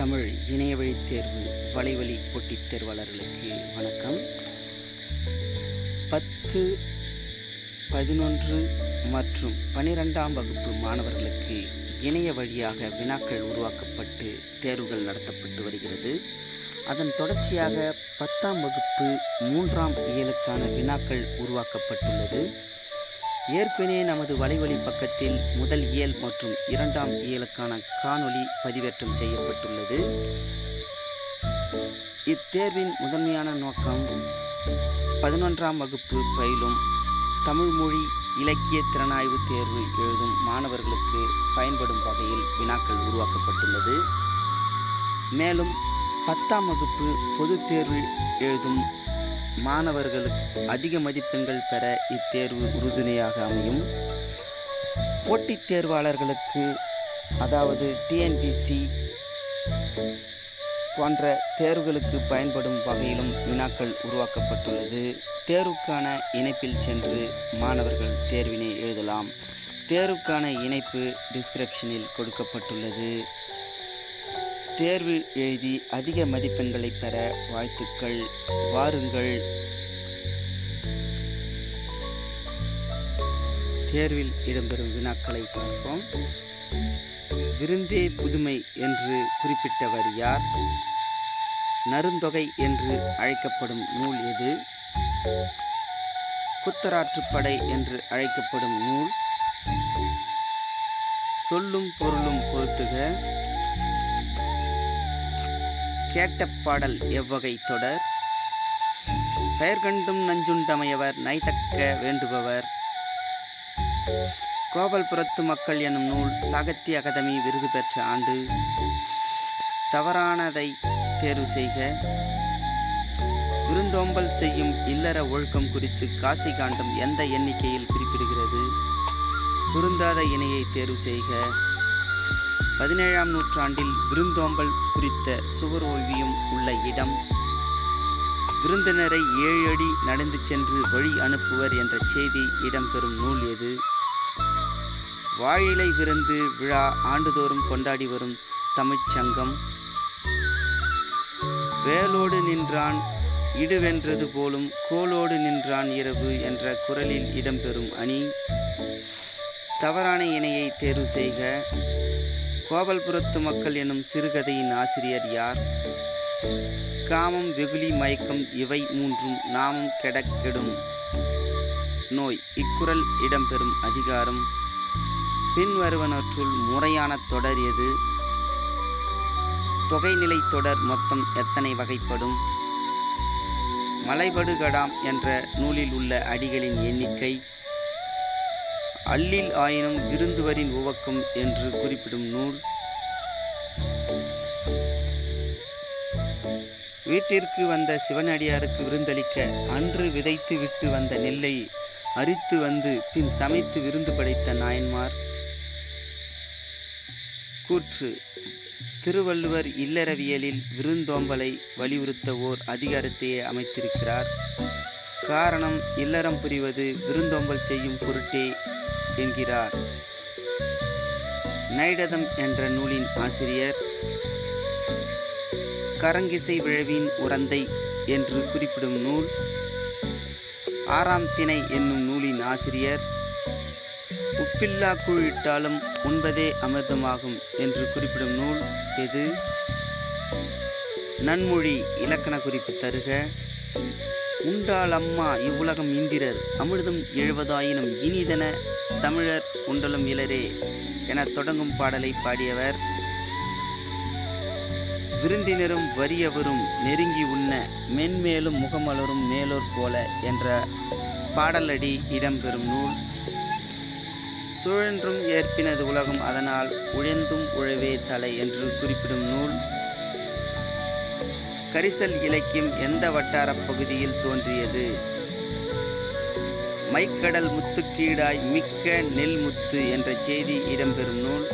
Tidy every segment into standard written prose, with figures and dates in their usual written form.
தமிழ் இணையவழி தேர்வு வலைவழி போட்டித் தேர்வாளர்களுக்கு வணக்கம். 10, 11 மற்றும் 12ஆம் வகுப்பு மாணவர்களுக்கு இணைய வழியாக வினாக்கள் உருவாக்கப்பட்டு தேர்வுகள் நடத்தப்பட்டு வருகிறது. அதன் தொடர்ச்சியாக 10ஆம் வகுப்பு 3ஆம் இயலுக்கான வினாக்கள் உருவாக்கப்பட்டுள்ளது. ஏற்கனவே நமது வலைவழி பக்கத்தில் முதல் இயல் மற்றும் 2ஆம் இயலுக்கான காணொளி பதிவேற்றம் செய்யப்பட்டுள்ளது. இத்தேர்வின் முதன்மையான நோக்கம் 11ஆம் வகுப்பு பயிலும் தமிழ் மொழி இலக்கிய திறனாய்வு தேர்வு எழுதும் மாணவர்களுக்கு பயன்படும் வகையில் வினாக்கள் உருவாக்கப்பட்டுள்ளது. மேலும் 10ஆம் வகுப்பு பொதுத் தேர்வு எழுதும் மாணவர்களுக்கு அதிக மதிப்பெண்கள் பெற இத்தேர்வு உறுதுணையாக அமையும். போட்டித் தேர்வாளர்களுக்கு, அதாவது டிஎன்பிசி போன்ற தேர்வுகளுக்கு பயன்படும் வகையிலும் வினாக்கள் உருவாக்கப்பட்டுள்ளது. தேர்வுக்கான இணைப்பில் சென்று மாணவர்கள் தேர்வினை எழுதலாம். தேர்வுக்கான இணைப்பு டிஸ்கிரிப்ஷனில் கொடுக்கப்பட்டுள்ளது. தேர்வு எழுதி அதிக மதிப்பெண்களை பெற வாழ்த்துக்கள். வாருங்கள். தேர்வில் இடம்பெறும் வினாக்களை பார்ப்போம். விருந்தே புதுமை என்று குறிப்பிட்டவர் யார்? நருந்தொகை என்று அழைக்கப்படும் நூல் எது? குத்தராற்றுப்படை என்று அழைக்கப்படும் நூல்? சொல்லும் பொருளும் பொறுத்துக. கேட்ட பாடல் எவ்வகை தொடர்? பெயர் கண்டும் நஞ்சுண்டமையவர் நைதக்க வேண்டுபவர். கோவல்புரத்து மக்கள் எனும் நூல் சாகித்ய அகாதமி விருது பெற்ற ஆண்டு? தவறானதை தேர்வு செய்க. விருந்தோம்பல் செய்யும் இல்லற ஒழுக்கம் குறித்து காசி காண்டம் எந்த எண்ணிக்கையில் குறிப்பிடுகிறது? பொருந்தாத இணையை தேர்வு செய்க. 17ஆம் நூற்றாண்டில் விருந்தோம்பல் குறித்த சுவர் ஓவியம் உள்ள இடம்? விருந்தினரை 7 அடி நடந்து சென்று வழி அனுப்புவர் என்ற செய்தி இடம்பெறும் நூல் எது? வாழிலை விருந்து விழா ஆண்டுதோறும் கொண்டாடி வரும் தமிழ்ச்சங்கம்? வேலோடு நின்றான் இடுவென்றது போலும் கோலோடு நின்றான் இரவு என்ற குறளில் இடம்பெறும் அணி? தவறான இணையை தேர்வு செய்க. கோவல்புரத்து மக்கள் எனும் சிறுகதையின் ஆசிரியர் யார்? காமம், வெகுளி, மயக்கம் இவை மூன்றும் நாமம் கெடும் நோய். இக்குறள் இடம்பெறும் அதிகாரம்? பின்வருவனற்றுள் முறையான தொடர் எது? தொகைநிலை தொடர் மொத்தம் எத்தனை வகைப்படும்? மலைபடுகடாம் என்ற நூலில் உள்ள அடிகளின் எண்ணிக்கை? அல்லில் ஆயினும் விருந்துவரின் உவக்கம் என்று குறிப்பிடும் நூல்? வீட்டிற்கு வந்த சிவனடியாருக்கு விருந்தளிக்க அன்று விதைத்து விட்டு வந்த நெல்லை அரித்து வந்து பின் சமைத்து விருந்து படைத்த நாயன்மார்? கூற்று. திருவள்ளுவர் இல்லறவியலில் விருந்தோம்பலை வலியுறுத்த ஓர் அதிகாரத்தையே அமைத்திருக்கிறார். காரணம், இல்லறம் புரிவது விருந்தோம்பல் செய்யும் பொருட்டே என்கிறார். நைடதம் என்ற நூலின் ஆசிரியர்? கரங்கிசை விழவின் உரந்தை என்று குறிப்பிடும் நூல்? 6ஆம் திணை என்னும் நூலின் ஆசிரியர்? உப்பில்லா கூழிட்டாலும் உண்பதே அமிர்தமாகும் என்று குறிப்பிடும் நூல் எது? நன்மொழி இலக்கண குறிப்பு தருக. உண்டால் அம்மா இவ்வுலகம் இந்திரர் அமிர்தம் எழுவதாயினும் இனிதென தமிழர் உண்டலும் இலரே என தொடங்கும் பாடலை பாடியவர்? விருந்தினரும் வறியவரும் நெருங்கி உண்ண மென்மேலும் முகமலரும் மேலோர் போல என்ற பாடலடி இடம்பெறும் நூல்? சுழன்றும் ஏற்பினது உலகம் அதனால் உழைந்தும் உழவே தலை என்று குறிப்பிடும் நூல்? கரிசல் இலக்கியம் எந்த வட்டாரப் பகுதியில் தோன்றியது? மைக்கடல் முத்துக்கீடாய் மிக்க நெல் முத்து என்ற செய்தி இடம்பெறும் நூல்?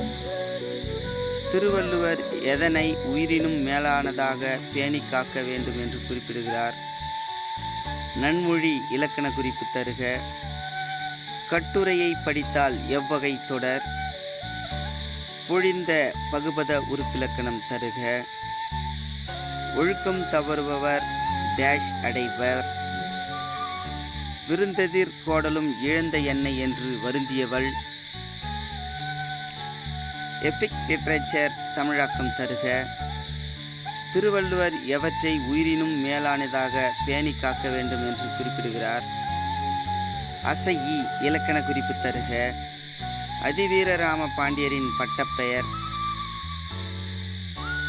திருவள்ளுவர் எதனை உயிரினும் மேலானதாக பேணி காக்க வேண்டும் என்று குறிப்பிடுகிறார்? நன்மொழி இலக்கண குறிப்பு தருக. கட்டுரையை படித்தால் எவ்வகை தொடர்? பொழிந்த பகுபத உறுப்பிலக்கணம் தருக. ஒழுக்கம் தவறுபவர் டேஷ் அடைவர். விருந்தெதிர் கோடலும் இழந்த எண்ணெய் என்று வருந்தியவள். எபிக் லிட்ரேச்சர் தமிழாக்கம் தருக. திருவள்ளுவர் எவற்றை உயிரினும் மேலானதாக பேணி காக்க வேண்டும் என்று குறிப்பிடுகிறார். அசையி இலக்கண குறிப்பு தருக. அதிவீரராம பாண்டியரின் பட்டப்பெயர்.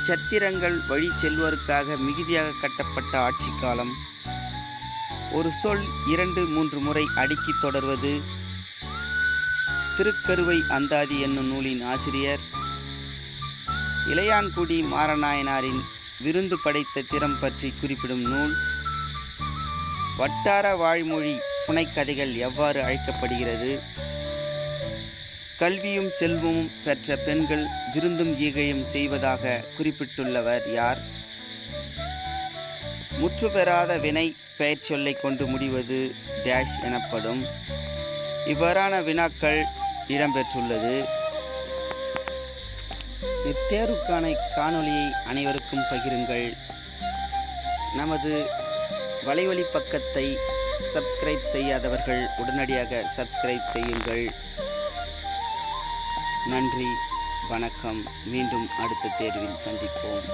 சத்திரங்கள் வழி செல்வோருக்காக மிகுதியாக கட்டப்பட்ட ஆட்சி காலம். ஒரு சொல் 2-3 முறை அடுக்கி தொடர்வது. திருக்கருவை அந்தாதி என்னும் நூலின் ஆசிரியர். இளையான்குடி மாறநாயனாரின் விருந்து படைத்த திறம் பற்றி குறிப்பிடும் நூல். வட்டார வாய்மொழி புனைக்கதைகள் எவ்வாறு அழைக்கப்படுகிறது? கல்வியும் செல்வமும் பெற்ற பெண்கள் விருந்தும் ஈகையும் செய்வதாக குறிப்பிட்டுள்ளவர் யார்? முற்று பெறாத வினை பெயர் சொல்லை கொண்டு முடிவது டேஷ் எனப்படும். இவ்வாறான வினாக்கள் இடம்பெற்றுள்ளது. இத்தேர்வுக்கான காணொளியை அனைவருக்கும் பகிருங்கள். நமது வலைவழி பக்கத்தை சப்ஸ்கிரைப் செய்யாதவர்கள் உடனடியாக சப்ஸ்கிரைப் செய்யுங்கள். நன்றி, வணக்கம். மீண்டும் அடுத்த தேர்வில் சந்திப்போம்.